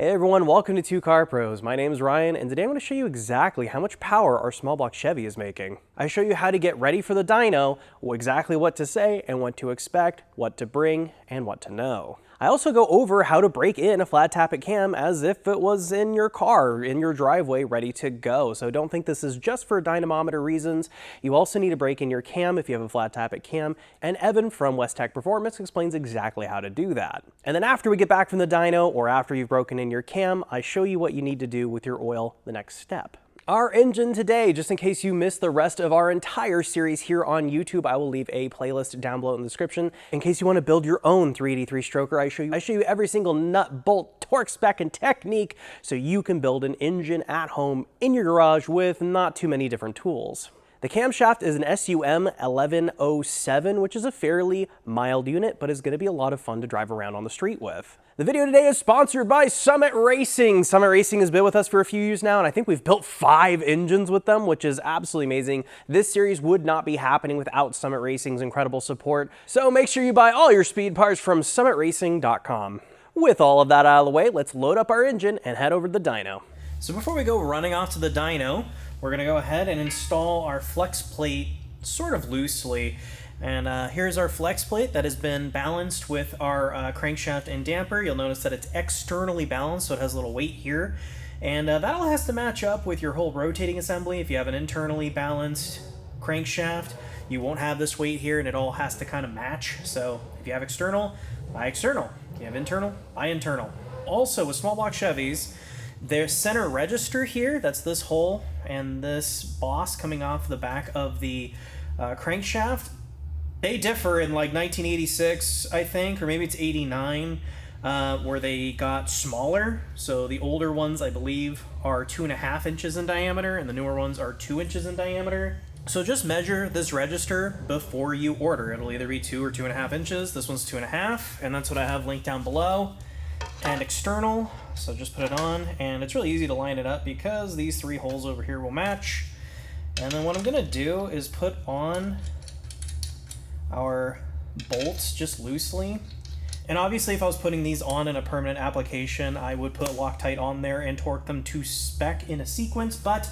Hey everyone, welcome to Two Car Pros. My name is Ryan, and today I'm going to show you exactly how much power our small block Chevy is making. I show you how to get ready for the dyno, exactly what to say and what to expect, what to bring, and what to know. I also go over how to break in a flat tappet cam as if it was in your car, in your driveway, ready to go. So don't think this is just for dynamometer reasons. You also need to break in your cam if you have a flat tappet cam, and Evan from West Tech Performance explains exactly how to do that. And then after we get back from the dyno, or after you've broken in your cam, I show you what you need to do with your oil the next step. Our engine today, just in case you missed the rest of our entire series here on YouTube, I will leave a playlist down below in the description. In case you want to build your own 383 stroker, I show you every single nut, bolt, torque spec, and technique so you can build an engine at home in your garage with not too many different tools. The camshaft is an SUM 1107, which is a fairly mild unit, but is going to be a lot of fun to drive around on the street with. The video today is sponsored by Summit Racing. Summit Racing has been with us for a few years now, and I think we've built 5 engines with them, which is absolutely amazing. This series would not be happening without Summit Racing's incredible support, so make sure you buy all your speed parts from summitracing.com. With all of that out of the way, let's load up our engine and head over to the dyno. So before we go running off to the dyno, we're going to go ahead and install our Flexplate sort of loosely. And here's our Flexplate that has been balanced with our crankshaft and damper. You'll notice that it's externally balanced, so it has a little weight here. And that all has to match up with your whole rotating assembly. If you have an internally balanced crankshaft, you won't have this weight here, and it all has to kind of match. So if you have external, buy external. If you have internal, buy internal. Also, with small block Chevys, their center register here, that's this hole and this boss coming off the back of the crankshaft, they differ in like 1986, I think, or maybe it's 89, where they got smaller. So the older ones, I believe, are 2.5 inches in diameter, and the newer ones are 2 inches in diameter. So just measure this register before you order. It'll either be 2 or 2.5 inches. This one's 2.5, and that's what I have linked down below. And external, so just put it on, and it's really easy to line it up because these 3 holes over here will match. And then what I'm gonna do is put on our bolts just loosely. And obviously if I was putting these on in a permanent application, I would put Loctite on there and torque them to spec in a sequence, but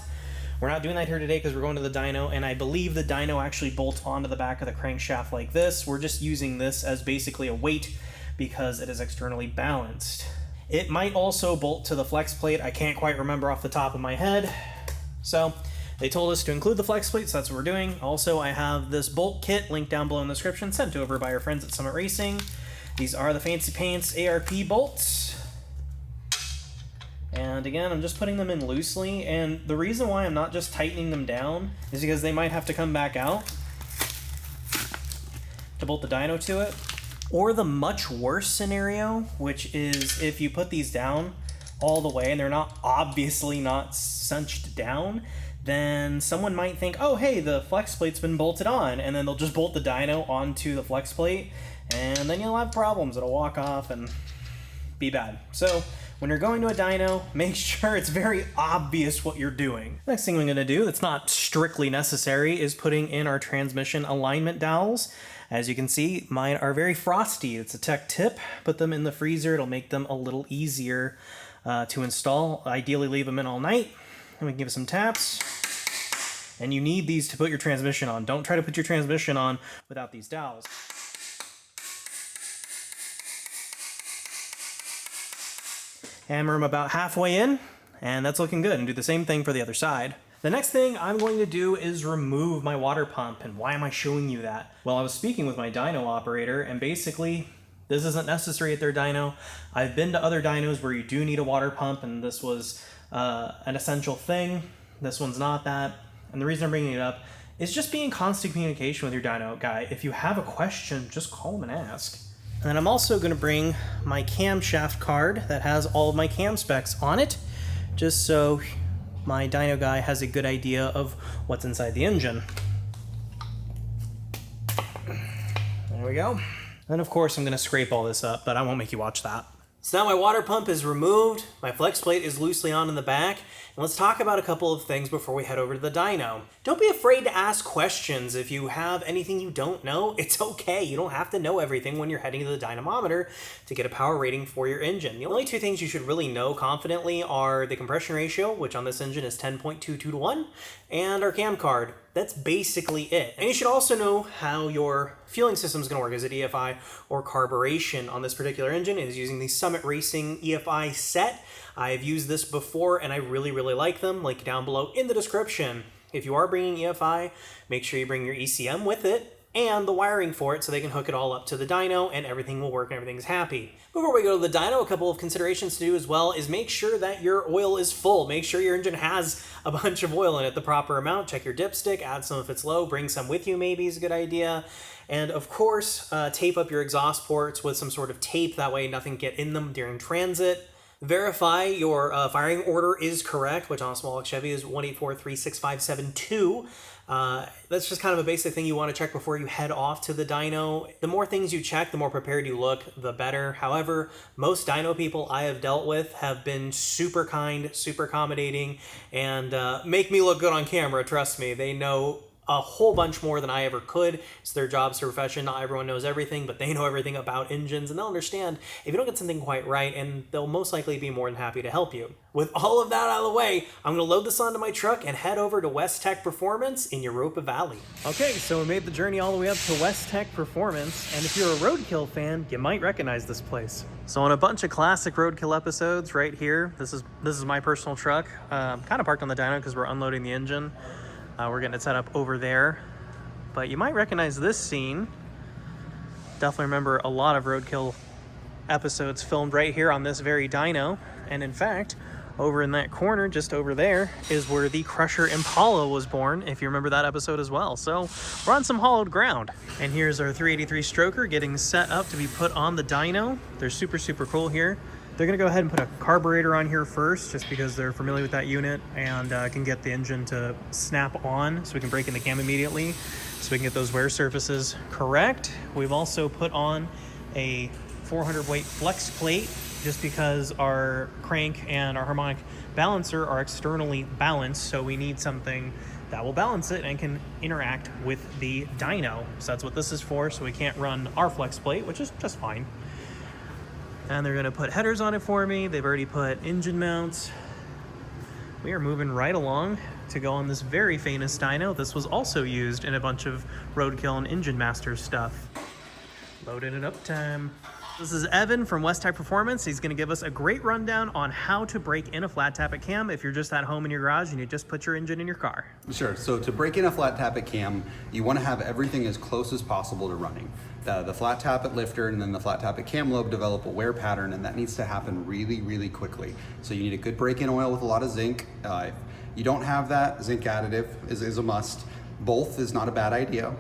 we're not doing that here today because we're going to the dyno, and I believe the dyno actually bolts onto the back of the crankshaft like this. We're just using this as basically a weight because it is externally balanced. It might also bolt to the Flexplate. I can't quite remember off the top of my head. So they told us to include the Flexplate, so that's what we're doing. Also, I have this bolt kit linked down below in the description, sent over by our friends at Summit Racing. These are the Fancy Pants ARP bolts. And again, I'm just putting them in loosely, and the reason why I'm not just tightening them down is because they might have to come back out to bolt the dyno to it. Or the much worse scenario, which is if you put these down all the way and they're not obviously not cinched down, then someone might think, oh hey, the Flexplate's been bolted on, and then they'll just bolt the dyno onto the Flexplate, and then you'll have problems. It'll walk off and be bad. So when you're going to a dyno, make sure it's very obvious what you're doing. Next thing I'm going to do that's not strictly necessary is putting in our transmission alignment dowels. As you can see, mine are very frosty. It's a tech tip. Put them in the freezer. It'll make them a little easier to install. Ideally, leave them in all night. And we can give it some taps. And you need these to put your transmission on. Don't try to put your transmission on without these dowels. Hammer them about halfway in, and that's looking good. And do the same thing for the other side. The next thing I'm going to do is remove my water pump. And why am I showing you that? Well, I was speaking with my dyno operator, and basically this isn't necessary at their dyno. I've been to other dynos where you do need a water pump, and this was an essential thing. This one's not that. And the reason I'm bringing it up is just be in constant communication with your dyno guy. If you have a question, just call him and ask. And then I'm also going to bring my camshaft card that has all of my cam specs on it, just so my dyno guy has a good idea of what's inside the engine. There we go. And of course I'm going to scrape all this up, but I won't make you watch that. So now my water pump is removed, my flex plate is loosely on in the back, and let's talk about a couple of things before we head over to the dyno. Don't be afraid to ask questions if you have anything you don't know. It's okay, you don't have to know everything when you're heading to the dynamometer to get a power rating for your engine. The only two things you should really know confidently are the compression ratio, which on this engine is 10.22 to 1, and our cam card. That's basically it. And you should also know how your fueling system is going to work. Is it EFI or carburation? On this particular engine, it is using the Summit Racing EFI set. I've used this before and I really like them. Link down below in the description. If you are bringing EFI, make sure you bring your ECM with it and the wiring for it so they can hook it all up to the dyno and everything will work and everything's happy. Before we go to the dyno, a couple of considerations to do as well is make sure that your oil is full. Make sure your engine has a bunch of oil in it, the proper amount. Check your dipstick, add some if it's low, bring some with you maybe is a good idea. And of course, tape up your exhaust ports with some sort of tape, that way nothing get in them during transit. Verify your firing order is correct, which on a small Chevy is 184365572. That's just kind of a basic thing you want to check before you head off to the dyno. The more things you check, the more prepared you look, the better. However, most dyno people I have dealt with have been super kind, super accommodating, and make me look good on camera, trust me. They know a whole bunch more than I ever could. It's their job, it's their profession. Not everyone knows everything, but they know everything about engines, and they'll understand if you don't get something quite right, and they'll most likely be more than happy to help you. With all of that out of the way, I'm gonna load this onto my truck and head over to West Tech Performance in Europa Valley. Okay, so we made the journey all the way up to West Tech Performance, and if you're a roadkill fan, you might recognize this place. So on a bunch of classic roadkill episodes right here, this is my personal truck. Kind of parked on the dyno because we're unloading the engine. We're getting it set up over there, but you might recognize this scene. Definitely remember a lot of roadkill episodes filmed right here on this very dyno. And in fact, over in that corner, just over there, is where the Crusher Impala was born, if you remember that episode as well. So we're on some hollowed ground. And here's our 383 stroker getting set up to be put on the dyno. They're super cool here. They're gonna go ahead and put a carburetor on here first, just because they're familiar with that unit and can get the engine to snap on so we can break in the cam immediately, so we can get those wear surfaces correct. We've also put on a 400 weight flex plate, just because our crank and our harmonic balancer are externally balanced, so we need something that will balance it and can interact with the dyno. So that's what this is for, so we can't run our flex plate, which is just fine. And they're gonna put headers on it for me. They've already put engine mounts. We are moving right along to go on this very famous dyno. This was also used in a bunch of roadkill and engine master stuff. Loading it up time. This is Evan from West Tech Performance. He's gonna give us a great rundown on how to break in a flat tappet cam if you're just at home in your garage and you just put your engine in your car. Sure, so to break in a flat tappet cam, you wanna have everything as close as possible to running. The flat tappet lifter and then the flat tappet cam lobe develop a wear pattern, and that needs to happen really quickly. So you need a good break-in oil with a lot of zinc. If you don't have that, zinc additive is a must. Both is not a bad idea.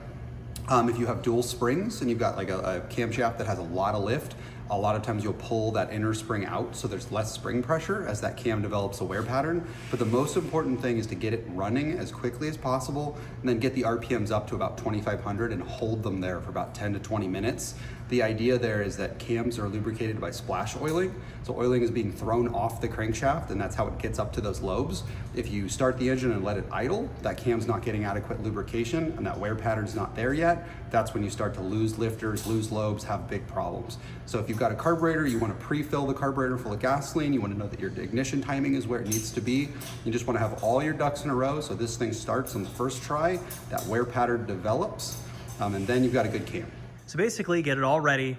If you have dual springs and you've got like a camshaft that has a lot of lift, a lot of times you'll pull that inner spring out so there's less spring pressure as that cam develops a wear pattern. But the most important thing is to get it running as quickly as possible and then get the RPMs up to about 2,500 and hold them there for about 10 to 20 minutes. The idea there is that cams are lubricated by splash oiling. So oiling is being thrown off the crankshaft, and that's how it gets up to those lobes. If you start the engine and let it idle, that cam's not getting adequate lubrication and that wear pattern's not there yet. That's when you start to lose lifters, lose lobes, have big problems. So if you've got a carburetor, you want to pre-fill the carburetor full of gasoline. You want to know that your ignition timing is where it needs to be. You just want to have all your ducks in a row so this thing starts on the first try, that wear pattern develops, and then you've got a good cam. So basically, get it all ready,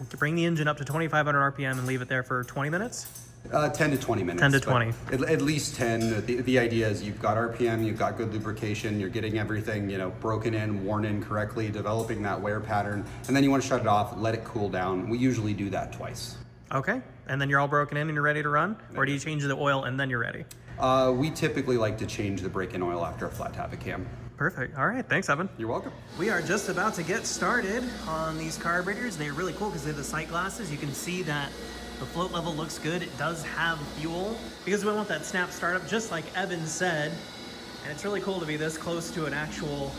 to bring the engine up to 2,500 RPM and leave it there for 20 minutes? 10 to 20 minutes. 10 to 20. At least 10. The idea is you've got RPM, you've got good lubrication, you're getting everything, broken in, worn in correctly, developing that wear pattern, and then you want to shut it off, let it cool down. We usually do that twice. Okay, and then you're all broken in and you're ready to run? Or do you change the oil and then you're ready? We typically like to change the break-in oil after a flat tappet cam. Perfect. All right, thanks, Evan. You're welcome. We are just about to get started on these carburetors. They're really cool because they have the sight glasses. You can see that the float level looks good. It does have fuel because we want that snap startup, just like Evan said. And it's really cool to be this close to an actual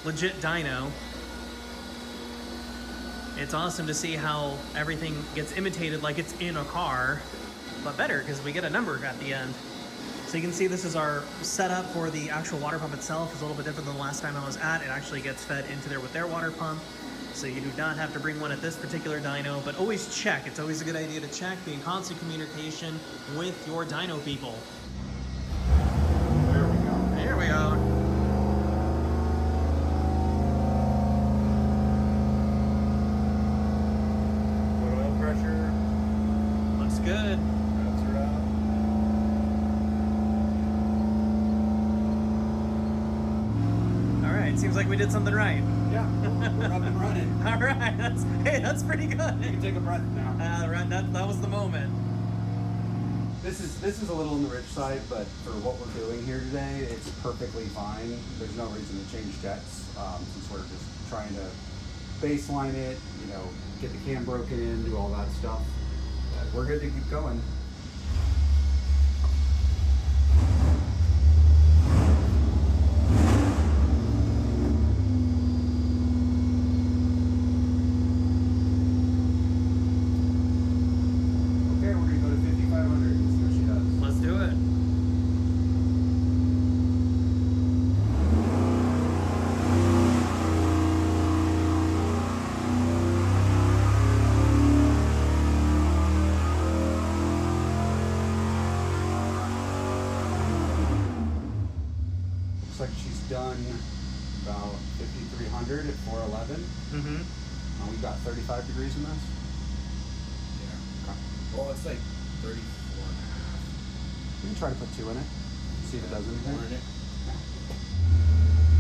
legit dyno. It's awesome to see how everything gets imitated like it's in a car, but better because we get a number at the end. So you can see this is our setup for the actual water pump itself. It's a little bit different than the last time I was at. It actually gets fed into there with their water pump. So you do not have to bring one at this particular dyno, but always check. It's always a good idea to check, be in constant communication with your dyno people. There we go. There we go. Good oil pressure. Looks good. That's her out. All right, seems like we did something right. Yeah, we're up and running. All right, that's pretty good. You can take a breath now. Right, that was the moment. This is a little on the rich side, but for what we're doing here today, it's perfectly fine. There's no reason to change jets since we're just trying to baseline it, you know, get the cam broken in, do all that stuff. But we're good to keep going. Like she's done about 5,300 at 411. Mm-hmm. We've got 35 degrees in this. Yeah. Okay. Well, it's like 34 and a half. We can try to put 2 in it. See if it does anything. More in it.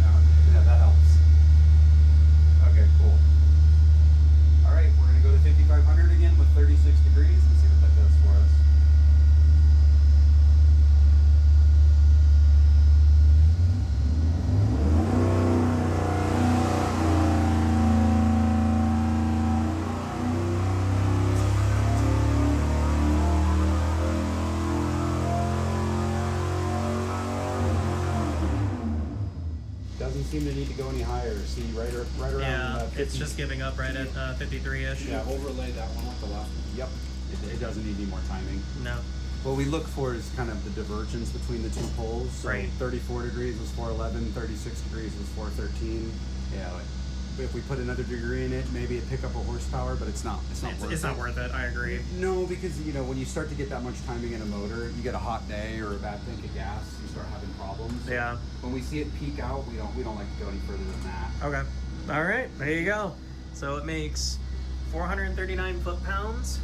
Yeah, that helps. Okay, cool. All right, we're gonna go to 5,500 again with 36 degrees and see what that does for us. Doesn't seem to need to go any higher. See, right around. Yeah, it's just giving up right at 53-ish. Yeah, overlay that one off the left. Yep. It doesn't need any more timing. No. What we look for is kind of the divergence between the two poles. So Right. 34 degrees was 411, 36 degrees was 413. Yeah, like, if we put another degree in it, maybe it'd pick up a horsepower, but it's not worth it. It's not worth it, I agree. No, because you know when you start to get that much timing in a motor, you get a hot day or a bad tank of gas, you start having problems. So Yeah. when we see it peak out, we don't like to go any further than that. Okay. All right, there you go. So it makes 439 foot-pounds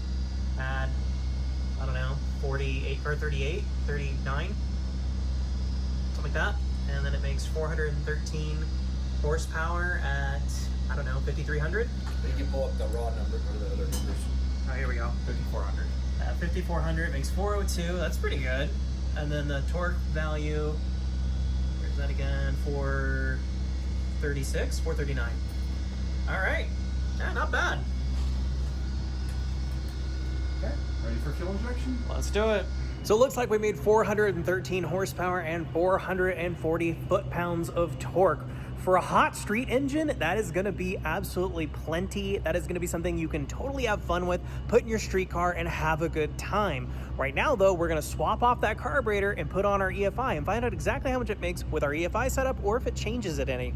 at, I don't know, 48 or 38, 39, something like that. And then it makes 413 horsepower at, I don't know, 5,300. Then you can pull up the raw number or the other numbers. Oh, here we go. 5,400. At 5,400 makes 402. That's pretty good. And then the torque value, where's that again? 436, 439. All right. Yeah, not bad. Okay, ready for fuel injection? Let's do it. So it looks like we made 413 horsepower and 440 foot-pounds of torque. For a hot street engine, that is gonna be absolutely plenty. That is gonna be something you can totally have fun with, put in your street car and have a good time. Right now though, we're gonna swap off that carburetor and put on our EFI and find out exactly how much it makes with our EFI setup or if it changes it any.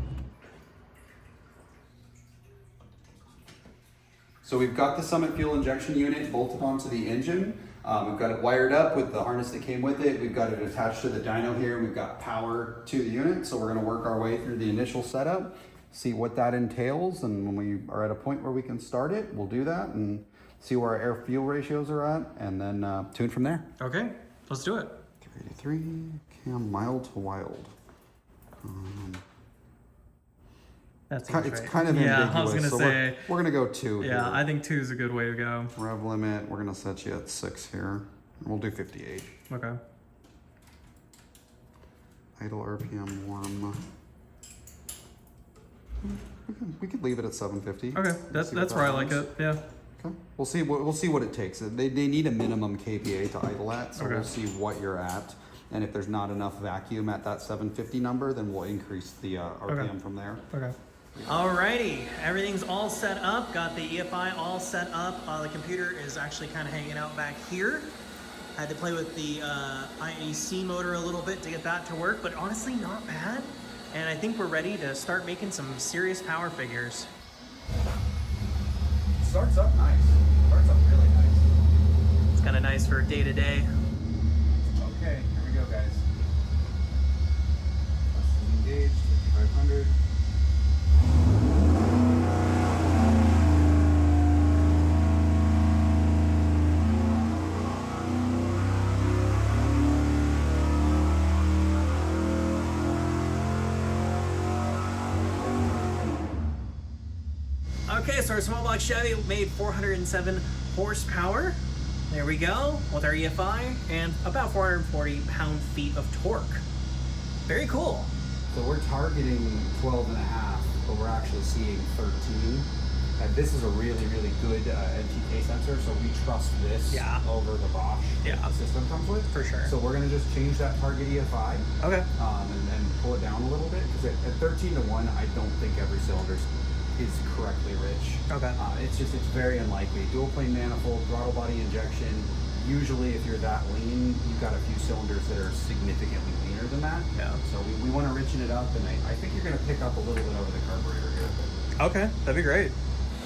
So we've got the Summit fuel injection unit bolted onto the engine. We've got it wired up with the harness that came with it. We've got it attached to the dyno here. We've got power to the unit. So we're gonna work our way through the initial setup, see what that entails. And when we are at a point where we can start it, we'll do that and see where our air fuel ratios are at and then tune from there. Okay, let's do it. 383, cam mild to wild. That's It's kind of ambiguous. I was gonna so say. we're gonna go 2 here. Yeah, I think 2 is a good way to go. Rev limit, we're gonna set you at 6 here. We'll do 58. Okay. Idle RPM warm. We could leave it at 750. Okay, that's where I like it. Yeah. Okay. We'll see what it takes. They need a minimum KPA to idle at, so Okay. we'll see what you're at. And if there's not enough vacuum at that 750 number, then we'll increase the RPM from there. Okay. Alrighty, everything's all set up. Got the EFI all set up. The computer is actually kind of hanging out back here. Had to play with the IAC motor a little bit to get that to work, but honestly not bad. And I think we're ready to start making some serious power figures. Starts up nice. Starts up really nice. It's kind of nice for day to day. Okay, here we go, guys. Bus is engaged, 5500. Okay, so our small block Chevy made 407 horsepower. There we go, with our EFI, and about 440 pound-feet of torque. Very cool. So we're targeting 12 and a half, but we're actually seeing 13. And this is a really, really good NTK sensor, so we trust this over the Bosch that the system comes with. For sure. So we're going to just change that target EFI Okay. And pull it down a little bit, because at 13 to 1, I don't think every cylinder is correctly rich. Okay. It's very unlikely. Dual plane manifold, throttle body injection. Usually if you're that lean, you've got a few cylinders that are significantly leaner than that. Yeah. So we want to richen it up, and I think you're going to pick up a little bit over the carburetor here. Okay, that'd be great.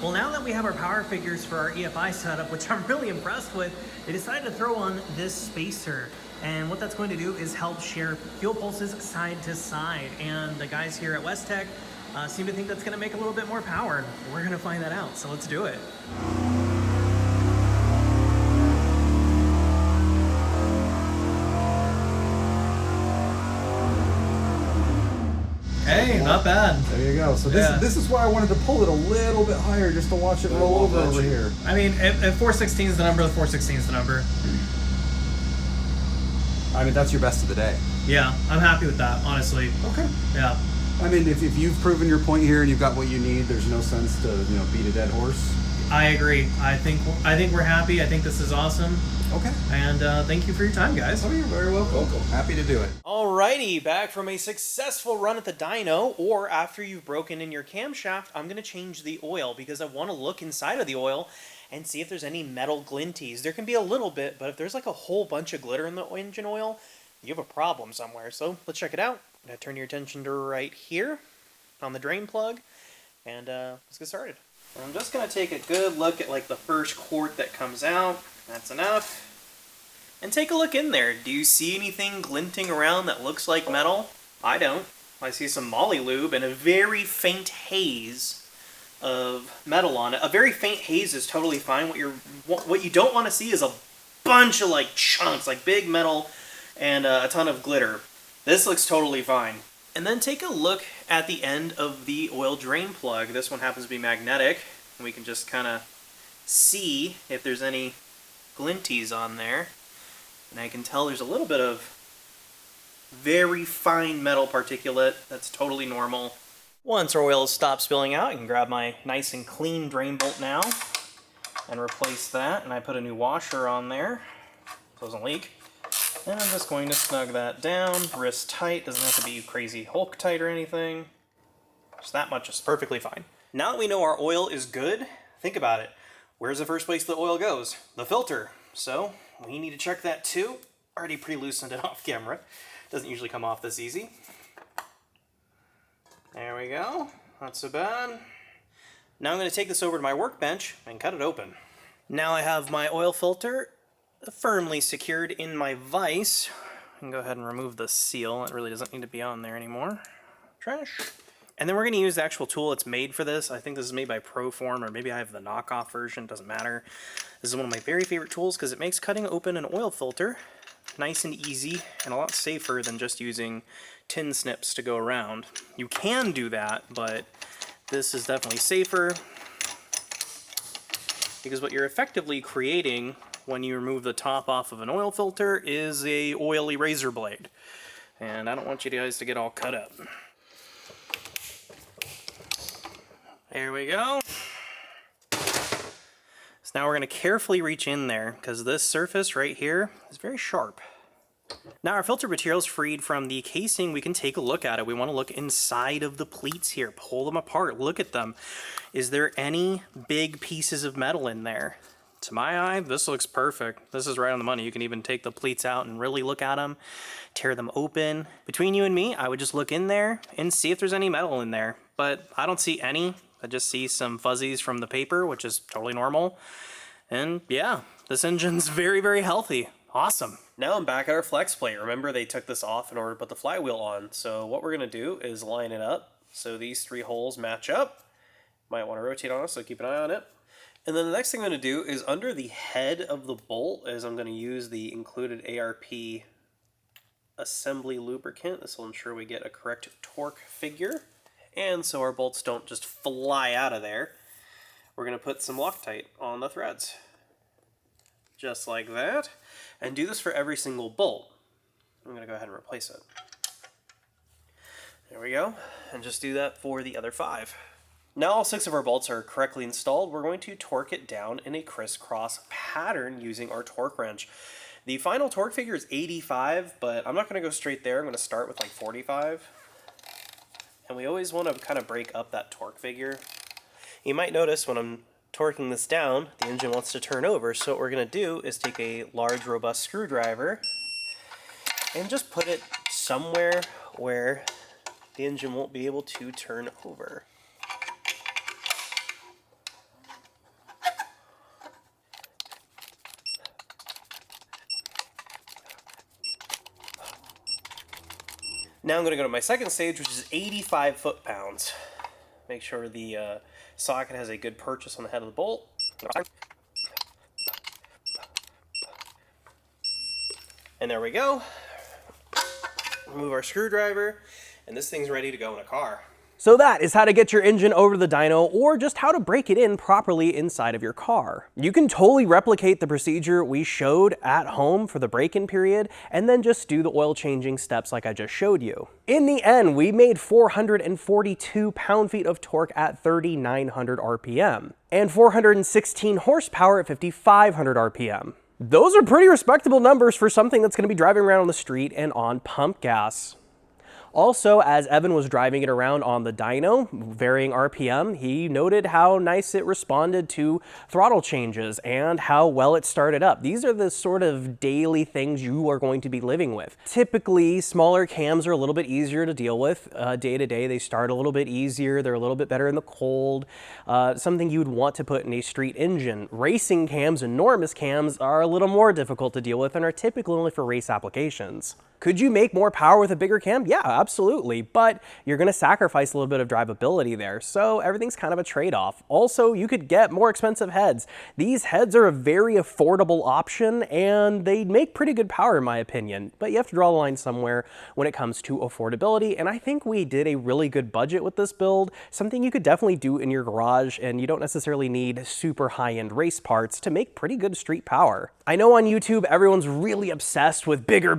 Well, now that we have our power figures for our EFI setup, which I'm really impressed with, they decided to throw on this spacer. And what that's going to do is help share fuel pulses side to side. And the guys here at Westech seem to think that's going to make a little bit more power. We're going to find that out, so let's do it. Hey, not bad. There you go. So this is why I wanted to pull it a little bit higher, just to watch it roll over here. I mean, if 416 is the number, the 416 is the number. I mean, that's your best of the day. Yeah, I'm happy with that, honestly. Okay. Yeah. I mean, if you've proven your point here and you've got what you need, there's no sense to beat a dead horse. I agree. I think we're happy. I think this is awesome. Okay. And thank you for your time, guys. Oh, you're very welcome. Happy to do it. Alrighty, back from a successful run at the dyno, or after you've broken in your camshaft, I'm going to change the oil because I want to look inside of the oil and see if there's any metal glinties. There can be a little bit, but if there's like a whole bunch of glitter in the engine oil, you have a problem somewhere. So let's check it out. I'm going to turn your attention to right here on the drain plug, and let's get started. I'm just going to take a good look at like the first quart that comes out. That's enough. And take a look in there. Do you see anything glinting around that looks like metal? I don't. I see some moly lube and a very faint haze of metal on it. A very faint haze is totally fine. What you don't want to see is a bunch of like chunks, like big metal and a ton of glitter. This looks totally fine. And then take a look at the end of the oil drain plug. This one happens to be magnetic. And we can just kind of see if there's any glinties on there. And I can tell there's a little bit of very fine metal particulate. That's totally normal. Once our oil has stopped spilling out, I can grab my nice and clean drain bolt now and replace that. And I put a new washer on there so it doesn't leak. And I'm just going to snug that down, wrist tight. Doesn't have to be crazy Hulk tight or anything. Just that much is perfectly fine. Now that we know our oil is good, think about it. Where's the first place the oil goes? The filter. So we need to check that too. Already pre-loosened it off camera. Doesn't usually come off this easy. There we go. Not so bad. Now I'm going to take this over to my workbench and cut it open. Now I have my oil filter firmly secured in my vise. I can go ahead and remove the seal. It really doesn't need to be on there anymore. Trash. And then we're going to use the actual tool that's made for this. I think this is made by Proform, or maybe I have the knockoff version. Doesn't matter. This is one of my very favorite tools because it makes cutting open an oil filter nice and easy and a lot safer than just using tin snips to go around. You can do that, but this is definitely safer because what you're effectively creating when you remove the top off of an oil filter is a oily razor blade. And I don't want you guys to get all cut up. There we go. So now we're going to carefully reach in there because this surface right here is very sharp. Now our filter material is freed from the casing. We can take a look at it. We want to look inside of the pleats here, pull them apart, look at them. Is there any big pieces of metal in there? To my eye, this looks perfect. This is right on the money. You can even take the pleats out and really look at them, tear them open. Between you and me, I would just look in there and see if there's any metal in there. But I don't see any. I just see some fuzzies from the paper, which is totally normal. And yeah, this engine's very, very healthy. Awesome. Now I'm back at our Flexplate. Remember, they took this off in order to put the flywheel on. So what we're gonna do is line it up so these 3 holes match up. Might want to rotate on it, so keep an eye on it. And then the next thing I'm going to do is under the head of the bolt is I'm going to use the included ARP assembly lubricant. This will ensure we get a correct torque figure. And so our bolts don't just fly out of there, we're going to put some Loctite on the threads. Just like that. And do this for every single bolt. I'm going to go ahead and replace it. There we go. And just do that for the other 5. Now all 6 of our bolts are correctly installed. We're going to torque it down in a crisscross pattern using our torque wrench. The final torque figure is 85, but I'm not going to go straight there. I'm going to start with like 45. And we always want to kind of break up that torque figure. You might notice when I'm torquing this down, the engine wants to turn over. So what we're going to do is take a large, robust screwdriver and just put it somewhere where the engine won't be able to turn over. Now I'm going to go to my second stage, which is 85 foot-pounds. Make sure the socket has a good purchase on the head of the bolt. And there we go. Remove our screwdriver, and this thing's ready to go in a car. So that is how to get your engine over the dyno, or just how to break it in properly inside of your car. You can totally replicate the procedure we showed at home for the break-in period, and then just do the oil changing steps like I just showed you. In the end, we made 442 pound-feet of torque at 3,900 RPM, and 416 horsepower at 5,500 RPM. Those are pretty respectable numbers for something that's going to be driving around on the street and on pump gas. Also, as Evan was driving it around on the dyno, varying RPM, he noted how nice it responded to throttle changes and how well it started up. These are the sort of daily things you are going to be living with. Typically, smaller cams are a little bit easier to deal with. Day to day, they start a little bit easier. They're a little bit better in the cold. Something you would want to put in a street engine. Racing cams, enormous cams, are a little more difficult to deal with and are typically only for race applications. Could you make more power with a bigger cam? Yeah, absolutely, but you're going to sacrifice a little bit of drivability there, so everything's kind of a trade-off. Also, you could get more expensive heads. These heads are a very affordable option, and they make pretty good power in my opinion, but you have to draw the line somewhere when it comes to affordability, and I think we did a really good budget with this build, something you could definitely do in your garage, and you don't necessarily need super high-end race parts to make pretty good street power. I know on YouTube, everyone's really obsessed with bigger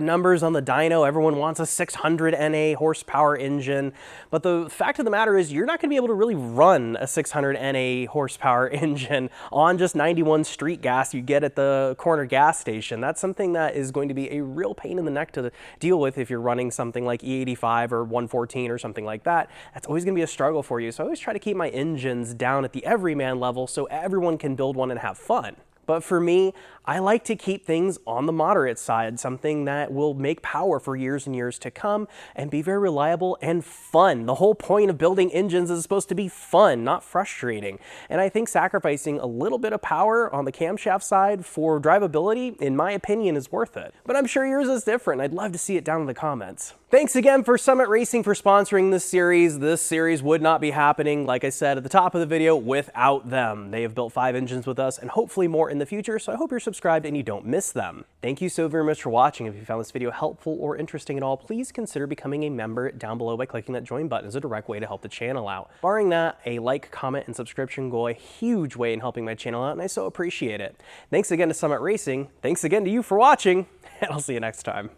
numbers on the dyno. Everyone wants a 600 NA horsepower engine, but the fact of the matter is you're not going to be able to really run a 600 NA horsepower engine on just 91 street gas you get at the corner gas station. That's something that is going to be a real pain in the neck to deal with if you're running something like E85 or 114 or something like that. That's always going to be a struggle for you, so I always try to keep my engines down at the everyman level so everyone can build one and have fun. But for me, I like to keep things on the moderate side, something that will make power for years and years to come and be very reliable and fun. The whole point of building engines is supposed to be fun, not frustrating. And I think sacrificing a little bit of power on the camshaft side for drivability, in my opinion, is worth it. But I'm sure yours is different. I'd love to see it down in the comments. Thanks again for Summit Racing for sponsoring this series. This series would not be happening, like I said at the top of the video, without them. They have built 5 engines with us and hopefully more in the future, so I hope you're subscribed and you don't miss them. Thank you so very much for watching. If you found this video helpful or interesting at all, please consider becoming a member down below by clicking that join button. It's a direct way to help the channel out. Barring that, a like, comment, and subscription go a huge way in helping my channel out, and I so appreciate it. Thanks again to Summit Racing. Thanks again to you for watching, and I'll see you next time.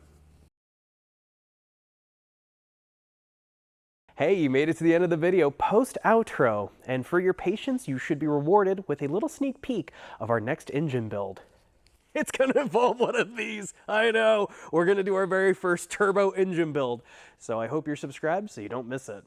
Hey, you made it to the end of the video, post-outro, and for your patience, you should be rewarded with a little sneak peek of our next engine build. It's gonna involve one of these. I know. We're gonna do our very first turbo engine build. So I hope you're subscribed so you don't miss it.